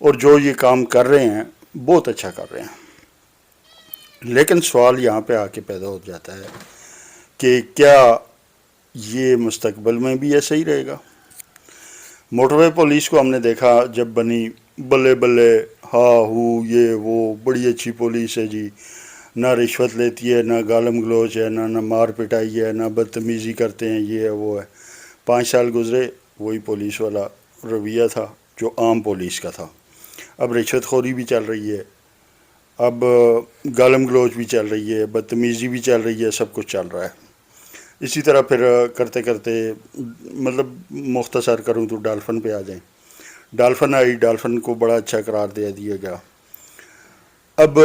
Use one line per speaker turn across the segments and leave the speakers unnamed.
اور جو یہ کام کر رہے ہیں بہت اچھا کر رہے ہیں، لیکن سوال یہاں پہ آ کے پیدا ہو جاتا ہے کہ کیا یہ مستقبل میں بھی ایسا ہی رہے گا؟ موٹر وے پولیس کو ہم نے دیکھا جب بنی، بلے بلے ہاں ہو یہ وہ بڑی اچھی پولیس ہے جی، نہ رشوت لیتی ہے، نہ گالم گلوچ ہے، نہ مار پٹائی ہے، نہ بدتمیزی کرتے ہیں، یہ ہے وہ ہے۔ 5 سال گزرے، وہی پولیس والا رویہ تھا جو عام پولیس کا تھا۔ اب رشوت خوری بھی چل رہی ہے، اب گالم گلوچ بھی چل رہی ہے، بدتمیزی بھی چل رہی ہے، سب کچھ چل رہا ہے۔ اسی طرح پھر کرتے کرتے، مطلب مختصر کروں تو ڈالفن پہ آ جائیں۔ ڈالفن آئی، ڈالفن کو بڑا اچھا قرار دے دیا گیا۔ اب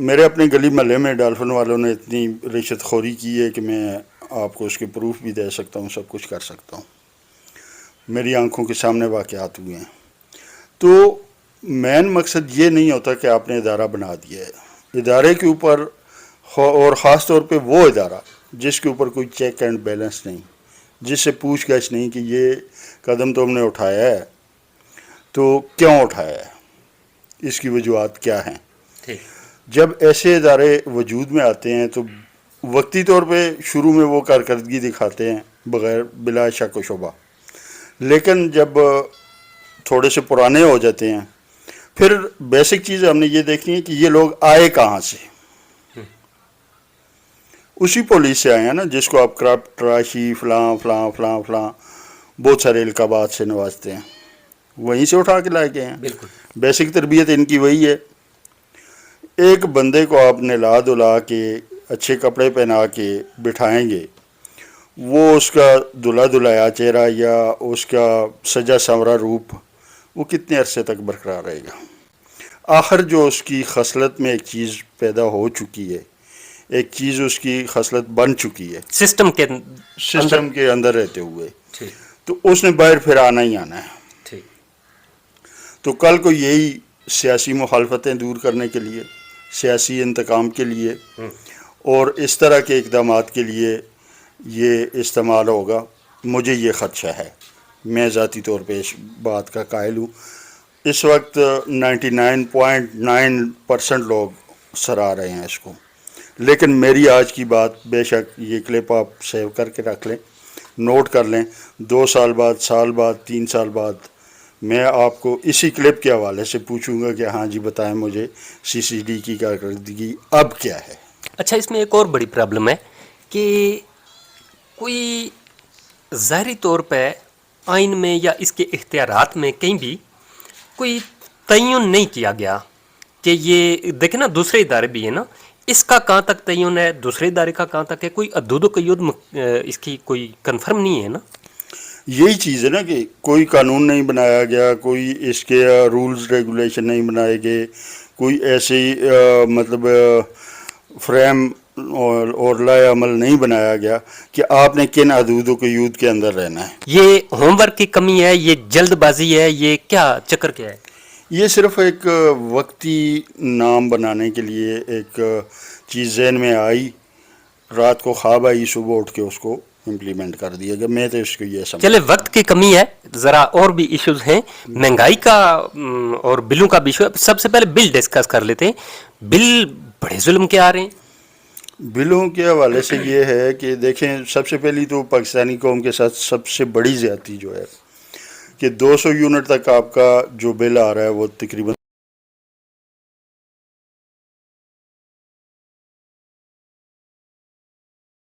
میرے اپنے گلی محلے میں ڈالفن والوں نے اتنی رشوت خوری کی ہے کہ میں آپ کو اس کے پروف بھی دے سکتا ہوں، سب کچھ کر سکتا ہوں، میری آنکھوں کے سامنے واقعات ہوئے ہیں۔ تو مین مقصد یہ نہیں ہوتا کہ آپ نے ادارہ بنا دیا ہے، ادارے کے اوپر، اور خاص طور پہ وہ ادارہ جس کے اوپر کوئی چیک اینڈ بیلنس نہیں، جس سے پوچھ گچھ نہیں کہ یہ قدم تو ہم نے اٹھایا ہے تو کیوں اٹھایا ہے، اس کی وجوہات کیا ہیں۔ جب ایسے ادارے وجود میں آتے ہیں تو وقتی طور پہ شروع میں وہ کارکردگی دکھاتے ہیں بغیر بلا شک و شبہ، لیکن جب تھوڑے سے پرانے ہو جاتے ہیں پھر بیسک چیز ہم نے یہ دیکھنی ہے کہ یہ لوگ آئے کہاں سے۔ اسی پولیس سے آئے ہیں نا جس کو آپ کرپٹ، تراشی، فلاں فلاں فلاں فلاں بہت سارے القابات سے نوازتے ہیں، وہیں سے اٹھا کے لائے گئے ہیں۔
بالکل
بیسک تربیت ان کی وہی ہے۔ ایک بندے کو آپ نلا دلا کے اچھے کپڑے پہنا کے بٹھائیں گے، وہ اس کا دھلا دھلایا چہرہ یا اس کا سجا سنورا روپ وہ کتنے عرصے تک برقرار رہے گا؟ آخر جو اس کی خصلت میں ایک چیز پیدا ہو چکی ہے، ایک چیز اس کی خصلت بن چکی ہے
سسٹم کے
سسٹم کے اندر رہتے ہوئے،
ٹھیک
تو اس نے باہر پھر آنا ہی آنا ہے۔
ٹھیک
تو کل کو یہی سیاسی مخالفتیں دور کرنے کے لیے، سیاسی انتقام کے لیے اور اس طرح کے اقدامات کے لیے یہ استعمال ہوگا، مجھے یہ خدشہ ہے۔ میں ذاتی طور پہ اس بات کا قائل ہوں۔ اس وقت 99.9% لوگ سراہ رہے ہیں اس کو، لیکن میری آج کی بات، بے شک یہ کلپ آپ سیو کر کے رکھ لیں، نوٹ کر لیں، 2 سال بعد، سال بعد، 3 سال بعد میں آپ کو اسی کلپ کے حوالے سے پوچھوں گا کہ ہاں جی بتائیں مجھے سی سی ڈی کی کارکردگی اب کیا ہے۔
اچھا، اس میں ایک اور بڑی پرابلم ہے کہ کوئی ظاہری طور پہ آئین میں یا اس کے اختیارات میں کہیں بھی کوئی تعین نہیں کیا گیا کہ یہ دیکھیں نا، دوسرے ادارے بھی ہیں نا، اس کا کہاں تک تعین ہے، دوسرے ادارے کا کہاں تک ہے، کوئی حدود و قیود اس کی کوئی کنفرم نہیں ہے نا۔
یہی چیز ہے نا کہ کوئی قانون نہیں بنایا گیا، کوئی اس کے رولز ریگولیشن نہیں بنائے گئے، کوئی ایسے ہی مطلب فریم اور لائے عمل نہیں بنایا گیا کہ آپ نے کن حدود و قیود کے اندر رہنا ہے۔
یہ ہوم ورک کی کمی ہے، یہ جلد بازی ہے، یہ کیا چکر کیا ہے؟
یہ صرف ایک وقتی نام بنانے کے لیے ایک چیز ذہن میں آئی، رات کو خواب آئی، صبح اٹھ کے اس کو امپلیمنٹ کر دیا گیا۔ میں تو اس کو یہ سمجھ،
چلے وقت کی کمی ہے، ذرا اور بھی ایشوز ہیں، مہنگائی کا اور بلوں کا بھی ایشو ہے۔ سب سے پہلے بل ڈسکس کر لیتے ہیں۔ بل بڑے ظلم کے آ رہے ہیں۔
بلوں کے حوالے سے یہ ہے کہ دیکھیں، سب سے پہلی تو پاکستانی قوم کے ساتھ سب سے بڑی زیادتی جو ہے کہ 200 یونٹ تک آپ کا جو بل آ رہا ہے وہ تقریباً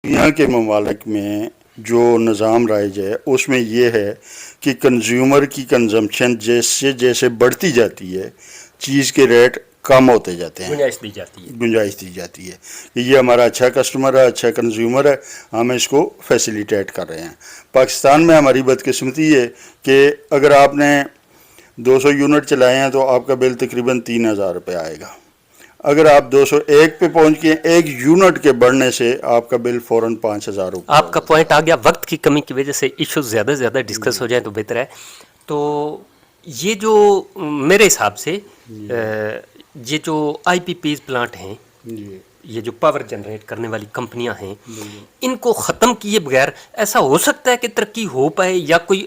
دنیا کے ممالک میں جو نظام رائج ہے اس میں یہ ہے کہ کنزیومر کی کنزمپشن جیسے جیسے بڑھتی جاتی ہے چیز کے ریٹ کم ہوتے جاتے ہیں،
گنجائش دی جاتی ہے۔
گنجائش دی جاتی ہے کہ یہ ہمارا اچھا کسٹمر ہے، اچھا کنزیومر ہے، ہم اس کو فیسیلیٹیٹ کر رہے ہیں۔ پاکستان میں ہماری بدقسمتی ہے کہ اگر آپ نے 200 یونٹ چلائے ہیں تو آپ کا بل تقریباً 3000 روپے آئے گا۔ اگر آپ 201 پہ پہنچ کے ایک یونٹ کے بڑھنے سے آپ کا بل فوراً 5000 روپے۔
آپ کا پوائنٹ آ گیا، وقت کی کمی کی وجہ سے ایشوز زیادہ سے زیادہ ڈسکس ہو جائیں تو بہتر ہے۔ تو یہ جو میرے حساب سے یہ جو آئی پی پیز پلانٹ ہیں، یہ جو پاور جنریٹ کرنے والی کمپنیاں ہیں، ان کو ختم کیے بغیر ایسا ہو سکتا ہے کہ ترقی ہو پائے، یا کوئی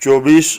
24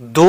2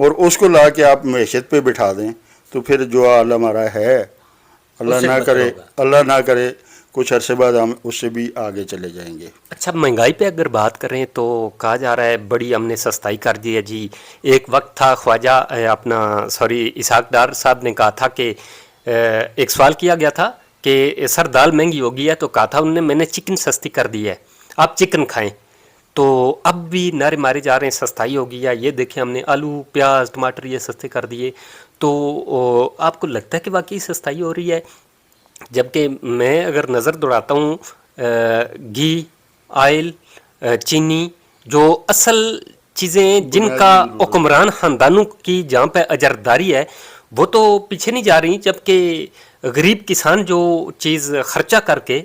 اور اس کو لا کے آپ معیشت پہ بٹھا دیں تو پھر جو حال ہمارا ہے اللہ نہ کرے کچھ عرصے بعد ہم اس سے بھی آگے چلے جائیں گے.
اچھا، مہنگائی پہ اگر بات کریں تو کہا جا رہا ہے بڑی ہم نے سستائی کر دی ہے جی. ایک وقت تھا خواجہ اسحاق ڈار صاحب نے کہا تھا کہ ایک سوال کیا گیا تھا کہ سر دال مہنگی ہو گئی ہے، تو کہا تھا انہوں نے میں نے چکن سستی کر دی ہے، آپ چکن کھائیں. تو اب بھی نعرے مارے جا رہے ہیں سستائی ہو گئی ہے. یہ دیکھیں ہم نے آلو پیاز ٹماٹر یہ سستے کر دیے. تو آپ کو لگتا ہے کہ واقعی سستائی ہو رہی ہے؟ جبکہ میں اگر نظر دوڑاتا ہوں گھی، آئل، چینی، جو اصل چیزیں جن کا حکمران خاندانوں کی جہاں پہ اجرداری ہے وہ تو پیچھے نہیں جا رہی، جبکہ غریب کسان جو چیز خرچہ کر کے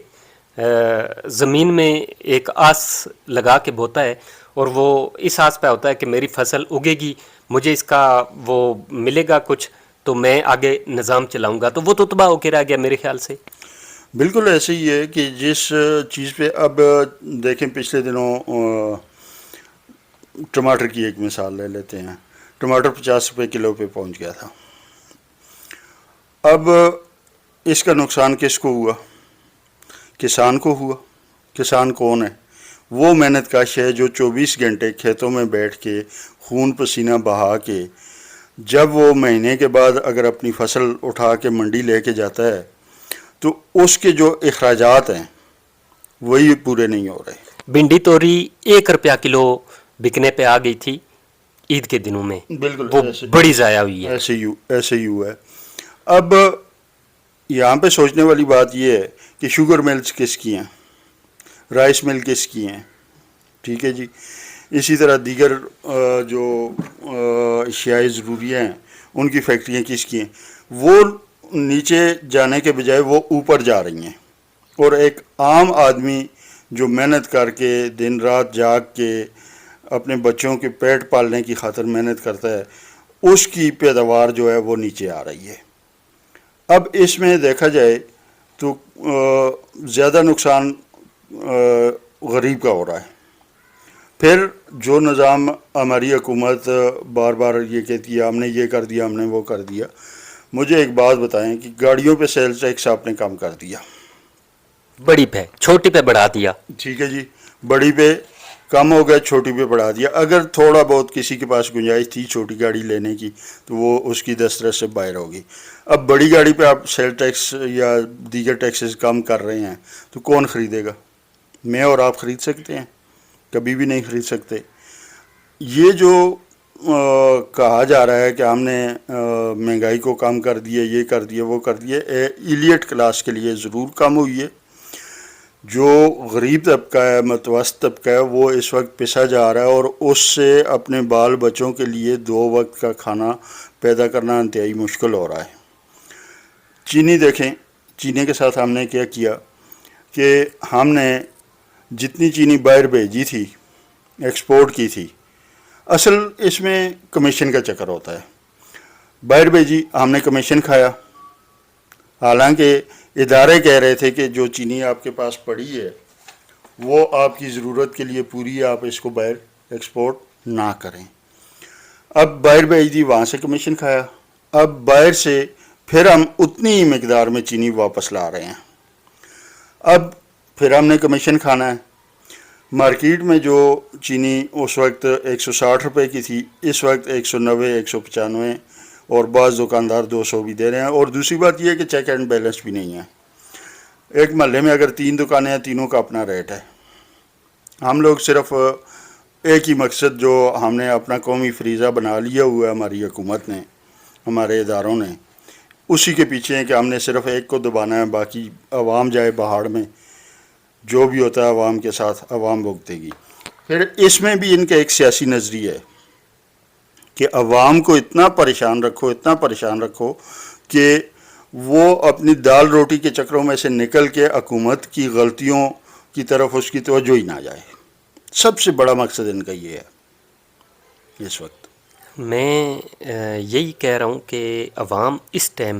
زمین میں ایک آس لگا کے بوتا ہے اور وہ اس آس پہ ہوتا ہے کہ میری فصل اگے گی، مجھے اس کا وہ ملے گا کچھ تو میں آگے نظام چلاؤں گا، تو وہ تو تباہ ہو کے رہ گیا میرے خیال سے.
بالکل ایسے ہی ہے کہ جس چیز پہ اب دیکھیں پچھلے دنوں ٹماٹر کی ایک مثال لے لیتے ہیں. ٹماٹر 50 روپے کلو پہ پہنچ گیا تھا. اب اس کا نقصان کس کو ہوا؟ کسان کو ہوا. کسان کون ہے؟ وہ محنت کش ہے جو 24 گھنٹے کھیتوں میں بیٹھ کے خون پسینہ بہا کے جب وہ مہینے کے بعد اگر اپنی فصل اٹھا کے منڈی لے کے جاتا ہے تو اس کے جو اخراجات ہیں وہی پورے نہیں ہو رہے.
بھنڈی توری 1 روپیہ کلو بکنے پہ آ گئی تھی عید کے دنوں میں،
بالکل
وہ بڑی ضائع ہوئی ہے.
ایسے ہی ہوا ہے. اب یہاں پہ سوچنے والی بات یہ ہے کہ شوگر ملز کس کی ہیں، رائس مل کس کی ہیں، ٹھیک ہے جی. اسی طرح دیگر جو اشیاء ضروریہ ہیں ان کی فیکٹریاں کس کی ہیں. وہ نیچے جانے کے بجائے وہ اوپر جا رہی ہیں، اور ایک عام آدمی جو محنت کر کے دن رات جاگ کے اپنے بچوں کے پیٹ پالنے کی خاطر محنت کرتا ہے اس کی پیداوار جو ہے وہ نیچے آ رہی ہے. اب اس میں دیکھا جائے تو زیادہ نقصان غریب کا ہو رہا ہے. پھر جو نظام ہماری حکومت بار بار یہ کہتی ہے ہم نے یہ کر دیا، ہم نے وہ کر دیا. مجھے ایک بات بتائیں کہ گاڑیوں پہ سیلز ٹیکس آپ نے کم کر دیا،
بڑی پہ چھوٹی پہ بڑھا دیا،
ٹھیک ہے جی. بڑی پہ کم ہو گیا، چھوٹی پہ بڑھا دیا. اگر تھوڑا بہت کسی کے پاس گنجائش تھی چھوٹی گاڑی لینے کی تو وہ اس کی دسترس سے باہر ہوگی. اب بڑی گاڑی پہ آپ سیل ٹیکس یا دیگر ٹیکسز کم کر رہے ہیں تو کون خریدے گا؟ میں اور آپ خرید سکتے ہیں؟ کبھی بھی نہیں خرید سکتے. یہ جو کہا جا رہا ہے کہ ہم نے مہنگائی کو کم کر دیا، یہ کر دیا، وہ کر دیا، ایلیٹ کلاس کے لیے ضرور کم ہوئی ہے. جو غریب طبقہ ہے، متوسط طبقہ ہے، وہ اس وقت پسا جا رہا ہے اور اس سے اپنے بال بچوں کے لیے 2 وقت کا کھانا پیدا کرنا انتہائی مشکل ہو رہا ہے. چینی دیکھیں، چینی کے ساتھ ہم نے کیا کیا کہ ہم نے جتنی چینی باہر بھیجی تھی، ایکسپورٹ کی تھی، اصل اس میں کمیشن کا چکر ہوتا ہے. باہر بھیجی، ہم نے کمیشن کھایا، حالانکہ ادارے کہہ رہے تھے کہ جو چینی آپ کے پاس پڑی ہے وہ آپ کی ضرورت کے لیے پوری ہے، آپ اس کو باہر ایکسپورٹ نہ کریں. اب باہر بھیج دی، وہاں سے کمیشن کھایا. اب باہر سے پھر ہم اتنی ہی مقدار میں چینی واپس لا رہے ہیں. اب پھر ہم نے کمیشن کھانا ہے. مارکیٹ میں جو چینی اس وقت 160 روپے کی تھی، اس وقت 190، 195 اور بعض دکاندار 200 بھی دے رہے ہیں. اور دوسری بات یہ ہے کہ چیک اینڈ بیلنس بھی نہیں ہے. ایک محلے میں اگر 3 دکانیں ہیں، تینوں کا اپنا ریٹ ہے. ہم لوگ صرف ایک ہی مقصد جو ہم نے اپنا قومی فریضہ بنا لیا ہوا ہے ہماری حکومت نے، ہمارے اداروں نے، اسی کے پیچھے ہیں کہ ہم نے صرف ایک کو دبانا ہے، باقی عوام جائے پہاڑ میں. جو بھی ہوتا ہے عوام کے ساتھ عوام بھگتے گی. پھر اس میں بھی ان کا ایک سیاسی نظریہ ہے کہ عوام کو اتنا پریشان رکھو کہ وہ اپنی دال روٹی کے چکروں میں سے نکل کے حکومت کی غلطیوں کی طرف اس کی توجہ ہی نہ جائے. سب سے بڑا مقصد ان کا یہ ہے اس وقت.
میں یہی کہہ رہا ہوں کہ عوام اس ٹائم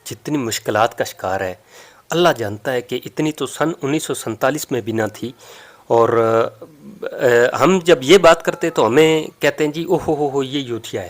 جتنی مشکلات کا شکار ہے، اللہ جانتا ہے کہ اتنی تو سن 1947 میں بھی نہ تھی. اور ہم جب یہ بات کرتے تو ہمیں کہتے ہیں جی اوہ ہو یہ یوتھیا ہے.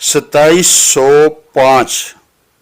2705,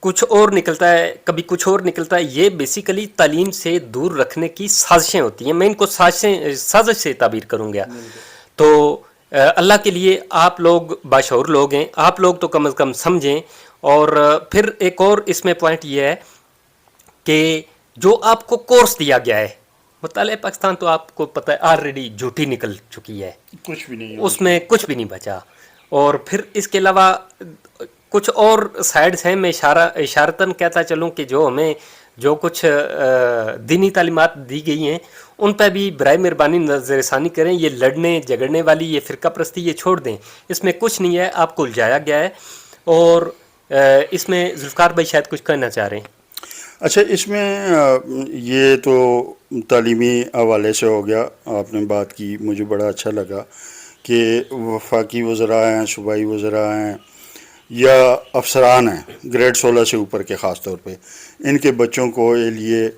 کچھ اور نکلتا ہے، کبھی کچھ اور نکلتا ہے. یہ بیسیکلی تعلیم سے دور رکھنے کی سازشیں ہوتی ہیں. میں ان کو سازش سے تعبیر کروں گا. تو اللہ کے لیے آپ لوگ باشعور لوگ ہیں، آپ لوگ تو کم از کم سمجھیں. اور پھر ایک اور اس میں پوائنٹ یہ ہے کہ جو آپ کو کورس دیا گیا ہے، مطالعہ پاکستان تو آپ کو پتہ ہے آلریڈی جھوٹی نکل چکی ہے،
کچھ بھی نہیں ہے
اس میں کچھ بھی نہیں بچا. اور پھر اس کے علاوہ کچھ اور سائڈز ہیں. میں اشارتاً کہتا چلوں کہ جو ہمیں جو کچھ دینی تعلیمات دی گئی ہیں ان پہ بھی برائے مہربانی نظر ثانی کریں. یہ لڑنے جھگڑنے والی یہ فرقہ پرستی یہ چھوڑ دیں، اس میں کچھ نہیں ہے، آپ کو الجھایا گیا ہے. اور اس میں ذوالفقار بھائی شاید کچھ کہنا چاہ رہے ہیں.
اچھا، اس میں یہ تو تعلیمی حوالے سے ہو گیا، آپ نے بات کی، مجھے بڑا اچھا لگا کہ وفاقی وزراء ہیں، صوبائی وزراء ہیں یا افسران ہیں گریڈ 16 سے اوپر کے، خاص طور پہ ان کے بچوں کو لیے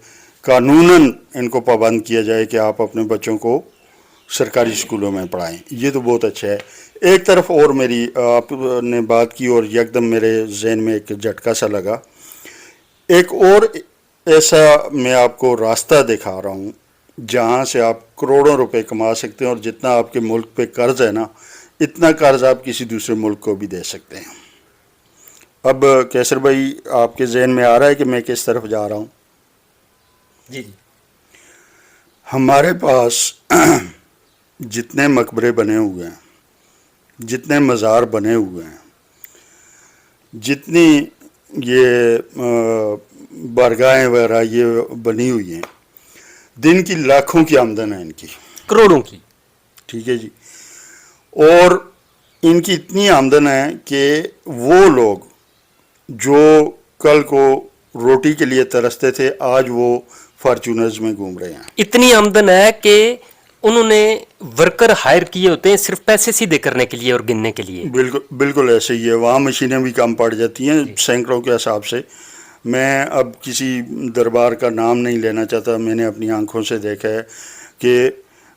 قانوناً ان کو پابند کیا جائے کہ آپ اپنے بچوں کو سرکاری اسکولوں میں پڑھائیں. یہ تو بہت اچھا ہے. ایک طرف اور میری آپ نے بات کی اور یکدم میرے ذہن میں ایک جھٹکا سا لگا. ایک اور ایسا میں آپ کو راستہ دکھا رہا ہوں جہاں سے آپ کروڑوں روپے کما سکتے ہیں، اور جتنا آپ کے ملک پہ قرض ہے نا، اتنا قرض آپ کسی دوسرے ملک کو بھی دے سکتے ہیں. اب کیسر بھائی، آپ کے ذہن میں آ رہا ہے کہ میں کس طرف جا رہا ہوں؟
جی جی.
ہمارے پاس جتنے مقبرے بنے ہوئے ہیں، جتنے مزار بنے ہوئے ہیں، جتنی یہ بارگاہیں وغیرہ یہ بنی ہوئی ہیں، دن کی لاکھوں کی آمدن ہے ان کی،
کروڑوں کی.
ٹھیک ہے جی. اور ان کی اتنی آمدن ہے کہ وہ لوگ جو کل کو روٹی کے لیے ترستے تھے، آج وہ فارچونرز میں گھوم رہے ہیں.
اتنی آمدن ہے کہ انہوں نے ورکر ہائر کیے ہوتے ہیں صرف پیسے سیدھے کرنے کے لیے اور گننے کے لیے.
بالکل بالکل ایسے ہی ہے. وہاں مشینیں بھی کم پڑ جاتی ہیں سینکڑوں کے حساب سے. میں اب کسی دربار کا نام نہیں لینا چاہتا، میں نے اپنی آنکھوں سے دیکھا ہے کہ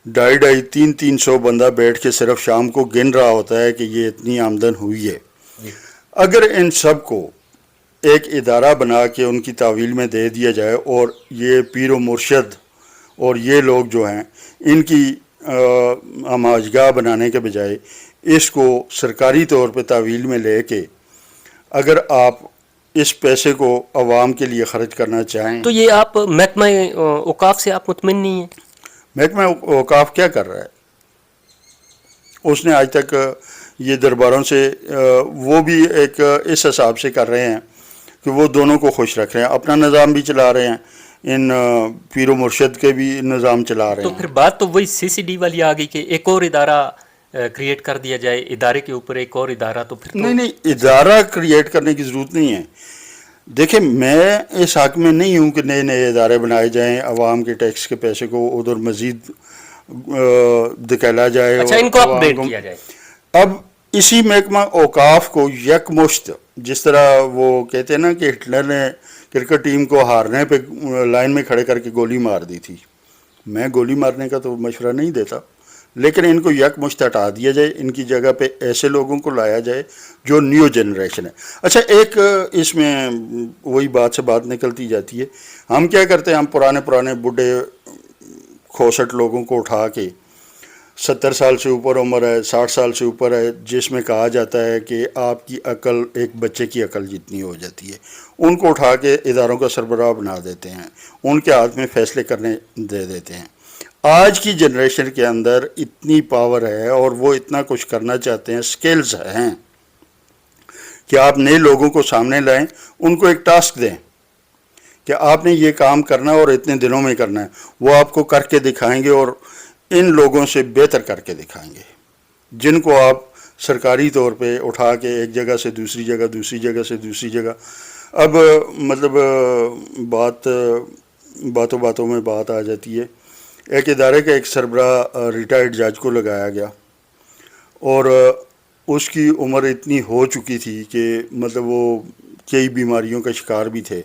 250-300 بندہ بیٹھ کے صرف شام کو گن رہا ہوتا ہے کہ یہ اتنی آمدن ہوئی ہے. اگر ان سب کو ایک ادارہ بنا کے ان کی تحویل میں دے دیا جائے، اور یہ پیر و مرشد اور یہ لوگ جو ہیں ان کی ہماجگاہ بنانے کے بجائے اس کو سرکاری طور پہ تحویل میں لے کے اگر آپ اس پیسے کو عوام کے لیے خرچ کرنا چاہیں.
تو یہ آپ محکمہ اوقاف سے آپ مطمئن نہیں ہیں؟
محکمہ اوقاف کیا کر رہا ہے؟ اس نے آج تک یہ درباروں سے وہ بھی ایک اس حساب سے کر رہے ہیں کہ وہ دونوں کو خوش رکھ رہے ہیں، اپنا نظام بھی چلا رہے ہیں، ان پیر و مرشد کے بھی نظام چلا رہے ہیں.
تو پھر بات تو وہی CCD والی آ گئی کہ ایک اور ادارہ کریٹ کر دیا جائے، ادارے کے اوپر ایک اور ادارہ. تو پھر
نہیں، ادارہ کریٹ کرنے کی ضرورت نہیں ہے. دیکھیں، میں اس حق میں نہیں ہوں کہ نئے نئے ادارے بنائے جائیں، عوام کے ٹیکس کے پیسے کو ادھر مزید دکھیلا جائے.
اچھا، ان کو اپ ڈیٹ کیا جائے.
اب اسی محکمہ اوقاف کو یکمشت، جس طرح وہ کہتے ہیں نا کہ ہٹلر نے کرکٹ ٹیم کو ہارنے پہ لائن میں کھڑے کر کے گولی مار دی تھی. میں گولی مارنے کا تو مشورہ نہیں دیتا، لیکن ان کو یکمشت ہٹا دیا جائے، ان کی جگہ پہ ایسے لوگوں کو لایا جائے جو نیو جنریشن ہے. اچھا، ایک اس میں وہی بات سے بات نکلتی جاتی ہے. ہم کیا کرتے ہیں، ہم پرانے بڈھے کھوسٹ لوگوں کو اٹھا کے 70 سال سے اوپر عمر ہے، 60 سال سے اوپر ہے، جس میں کہا جاتا ہے کہ آپ کی عقل ایک بچے کی عقل جتنی ہو جاتی ہے، ان کو اٹھا کے اداروں کا سربراہ بنا دیتے ہیں، ان کے ہاتھ میں فیصلے کرنے دے دیتے ہیں. آج کی جنریشن کے اندر اتنی پاور ہے اور وہ اتنا کچھ کرنا چاہتے ہیں، سکلز ہیں کہ آپ نئے لوگوں کو سامنے لائیں، ان کو ایک ٹاسک دیں کہ آپ نے یہ کام کرنا اور اتنے دنوں میں کرنا ہے. وہ آپ کو کر کے دکھائیں گے اور ان لوگوں سے بہتر کر کے دکھائیں گے جن کو آپ سرکاری طور پہ اٹھا کے ایک جگہ سے دوسری جگہ، دوسری جگہ سے دوسری جگہ. اب مطلب باتوں باتوں میں بات آ جاتی ہے. ایک ادارے کا ایک سربراہ ریٹائرڈ جج کو لگایا گیا اور اس کی عمر اتنی ہو چکی تھی کہ مطلب وہ کئی بیماریوں کا شکار بھی تھے.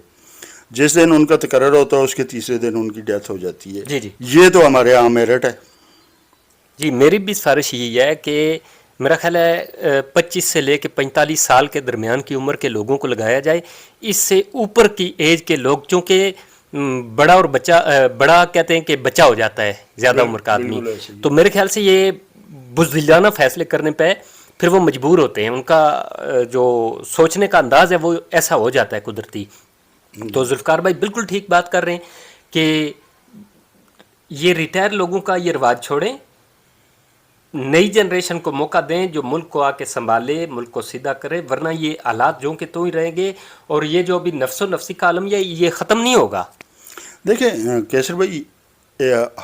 جس دن ان کا تقرر ہوتا ہے اس کے تیسرے دن ان کی ڈیتھ ہو جاتی ہے.
جی جی،
یہ تو ہمارے یہاں میرٹ ہے.
جی میری بھی سفارش یہی ہے کہ میرا خیال ہے 25 سے لے کے 45 سال کے درمیان کی عمر کے لوگوں کو لگایا جائے. اس سے اوپر کی ایج کے لوگ چونکہ بڑا اور بچہ بڑا کہتے ہیں کہ بچہ ہو جاتا ہے زیادہ عمر کا آدمی,
بالکل ایسے ہی.
تو میرے خیال سے یہ بزدلانہ فیصلے کرنے پہ پھر وہ مجبور ہوتے ہیں, ان کا جو سوچنے کا انداز ہے وہ ایسا ہو جاتا ہے قدرتی. تو ذوالفقار بھائی بالکل ٹھیک بات کر رہے ہیں کہ یہ ریٹائر لوگوں کا یہ رواج چھوڑیں, نئی جنریشن کو موقع دیں جو ملک کو آ کے سنبھالے, ملک کو سیدھا کرے, ورنہ یہ حالات جو کہ تو ہی رہیں گے اور یہ جو ابھی نفس و نفسی کا عالم یہ ختم نہیں ہوگا.
دیکھیں کیسر بھائی,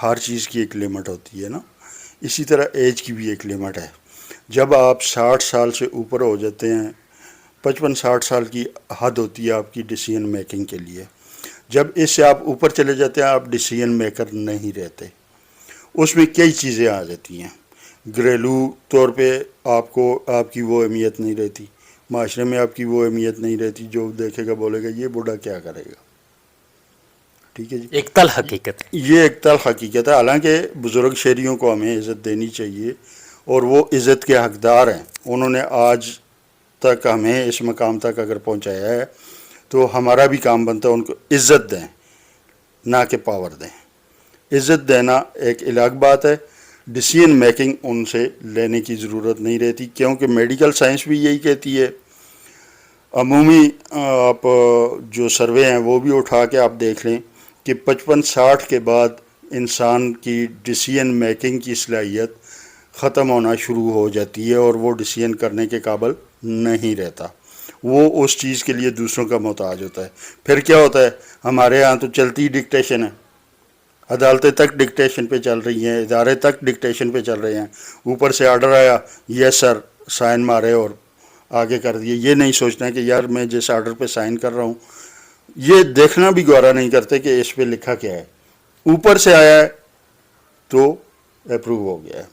ہر چیز کی ایک لمٹ ہوتی ہے نا, اسی طرح ایج کی بھی ایک لمٹ ہے. جب آپ 60 سال سے اوپر ہو جاتے ہیں, 55-60 سال کی حد ہوتی ہے آپ کی ڈیسیژن میکنگ کے لیے. جب اس سے آپ اوپر چلے جاتے ہیں آپ ڈیسیژن میکر نہیں رہتے, اس میں کئی چیزیں آ جاتی ہیں. گھریلو طور پہ آپ کی وہ اہمیت نہیں رہتی, معاشرے میں آپ کی وہ اہمیت نہیں رہتی, جو دیکھے گا بولے گا یہ بوڑھا کیا کرے گا. ٹھیک ہے جی,
ایک تل حقیقت ہے.
یہ ایک تلخ حقیقت ہے. حالانکہ بزرگ شہریوں کو ہمیں عزت دینی چاہیے اور وہ عزت کے حقدار ہیں. انہوں نے آج تک ہمیں اس مقام تک اگر پہنچایا ہے تو ہمارا بھی کام بنتا ہے ان کو عزت دیں, نہ کہ پاور دیں. عزت دینا ایک الگ بات ہے, ڈیسیژن میکنگ ان سے لینے کی ضرورت نہیں رہتی, کیونکہ میڈیکل سائنس بھی یہی کہتی ہے. عمومی آپ جو سروے ہیں وہ بھی اٹھا کے آپ دیکھ لیں کہ 55-60 کے بعد انسان کی ڈیسیژن میکنگ کی صلاحیت ختم ہونا شروع ہو جاتی ہے اور وہ ڈیسیژن کرنے کے قابل نہیں رہتا. وہ اس چیز کے لیے دوسروں کا محتاج ہوتا ہے. پھر کیا ہوتا ہے, ہمارے ہاں تو چلتی ڈکٹیشن ہے, عدالتیں تک ڈکٹیشن پہ چل رہی ہیں, ادارے تک ڈکٹیشن پہ چل رہے ہیں. اوپر سے آرڈر آیا, یس سر, سائن مارے اور آگے کر دیے. یہ نہیں سوچنا ہے کہ یار میں جس آرڈر پہ سائن کر رہا ہوں, یہ دیکھنا بھی گوارا نہیں کرتے کہ اس پہ لکھا کیا ہے. اوپر سے آیا ہے تو اپروو ہو گیا ہے.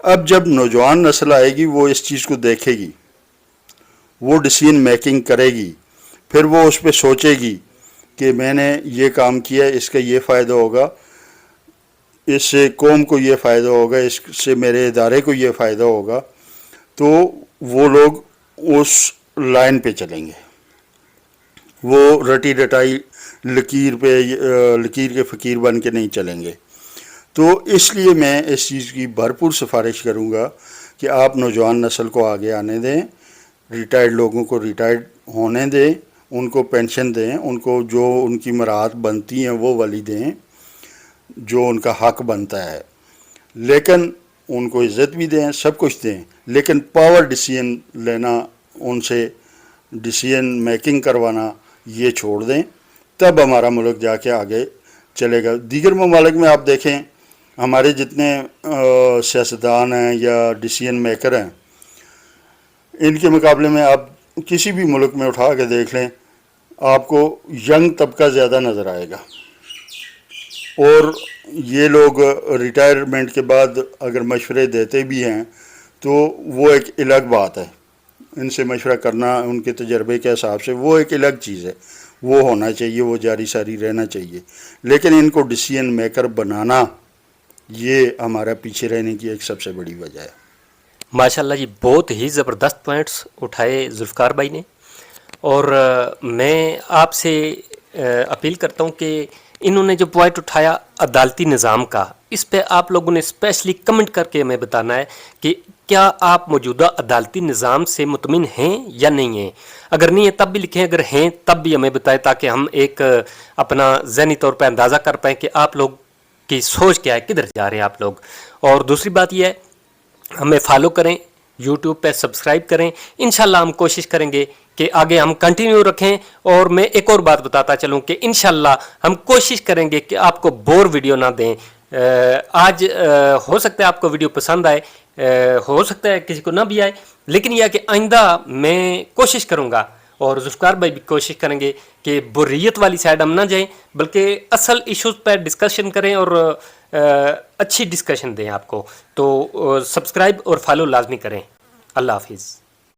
اب جب نوجوان نسل آئے گی وہ اس چیز کو دیکھے گی, وہ ڈیسیژن میکنگ کرے گی, پھر وہ اس پہ سوچے گی کہ میں نے یہ کام کیا, اس کا یہ فائدہ ہوگا, اس سے قوم کو یہ فائدہ ہوگا, اس سے میرے ادارے کو یہ فائدہ ہوگا, تو وہ لوگ اس لائن پہ چلیں گے. وہ رٹی رٹائی لکیر کے فقیر بن کے نہیں چلیں گے. تو اس لیے میں اس چیز کی بھرپور سفارش کروں گا کہ آپ نوجوان نسل کو آگے آنے دیں, ریٹائرڈ لوگوں کو ریٹائرڈ ہونے دیں, ان کو پینشن دیں, ان کو جو ان کی مراحت بنتی ہیں وہ والی دیں, جو ان کا حق بنتا ہے. لیکن ان کو عزت بھی دیں, سب کچھ دیں, لیکن پاور ڈیسیژن لینا, ان سے ڈیسیژن میکنگ کروانا یہ چھوڑ دیں. تب ہمارا ملک جا کے آگے چلے گا. دیگر ممالک میں آپ دیکھیں, ہمارے جتنے سیاستدان ہیں یا ڈیسیژن میکر ہیں, ان کے مقابلے میں آپ کسی بھی ملک میں اٹھا کے دیکھ لیں, آپ کو ینگ طبقہ زیادہ نظر آئے گا. اور یہ لوگ ریٹائرمنٹ کے بعد اگر مشورے دیتے بھی ہیں تو وہ ایک الگ بات ہے. ان سے مشورہ کرنا ان کے تجربے کے حساب سے وہ ایک الگ چیز ہے, وہ ہونا چاہیے, وہ جاری ساری رہنا چاہیے. لیکن ان کو ڈیسیژن میکر بنانا یہ ہمارا پیچھے رہنے کی ایک سب سے بڑی وجہ ہے.
ماشاءاللہ جی, بہت ہی زبردست پوائنٹس اٹھائے ذوالفقار بھائی نے, اور میں آپ سے اپیل کرتا ہوں کہ انہوں نے جو پوائنٹ اٹھایا عدالتی نظام کا, اس پہ آپ لوگوں نے اسپیشلی کمنٹ کر کے ہمیں بتانا ہے کہ کیا آپ موجودہ عدالتی نظام سے مطمئن ہیں یا نہیں ہیں. اگر نہیں ہیں تب بھی لکھیں, اگر ہیں تب بھی ہمیں بتائیں تاکہ ہم ایک اپنا ذہنی طور پہ اندازہ کر پائیں کہ آپ لوگ کی سوچ کیا ہے, کدھر جا رہے ہیں آپ لوگ. اور دوسری بات یہ ہے, ہمیں فالو کریں, یوٹیوب پہ سبسکرائب کریں. انشاءاللہ ہم کوشش کریں گے کہ آگے ہم کنٹینیو رکھیں. اور میں ایک اور بات بتاتا چلوں کہ انشاءاللہ ہم کوشش کریں گے کہ آپ کو بور ویڈیو نہ دیں. آج ہو سکتا ہے آپ کو ویڈیو پسند آئے, ہو سکتا ہے کسی کو نہ بھی آئے, لیکن یہ کہ آئندہ میں کوشش کروں گا, اور ذوالفقار بھائی بھی کوشش کریں گے کہ بوریت والی سائڈ ہم نہ جائیں, بلکہ اصل ایشوز پہ ڈسکشن کریں اور اچھی ڈسکشن دیں آپ کو. تو سبسکرائب اور فالو لازمی کریں. اللہ حافظ.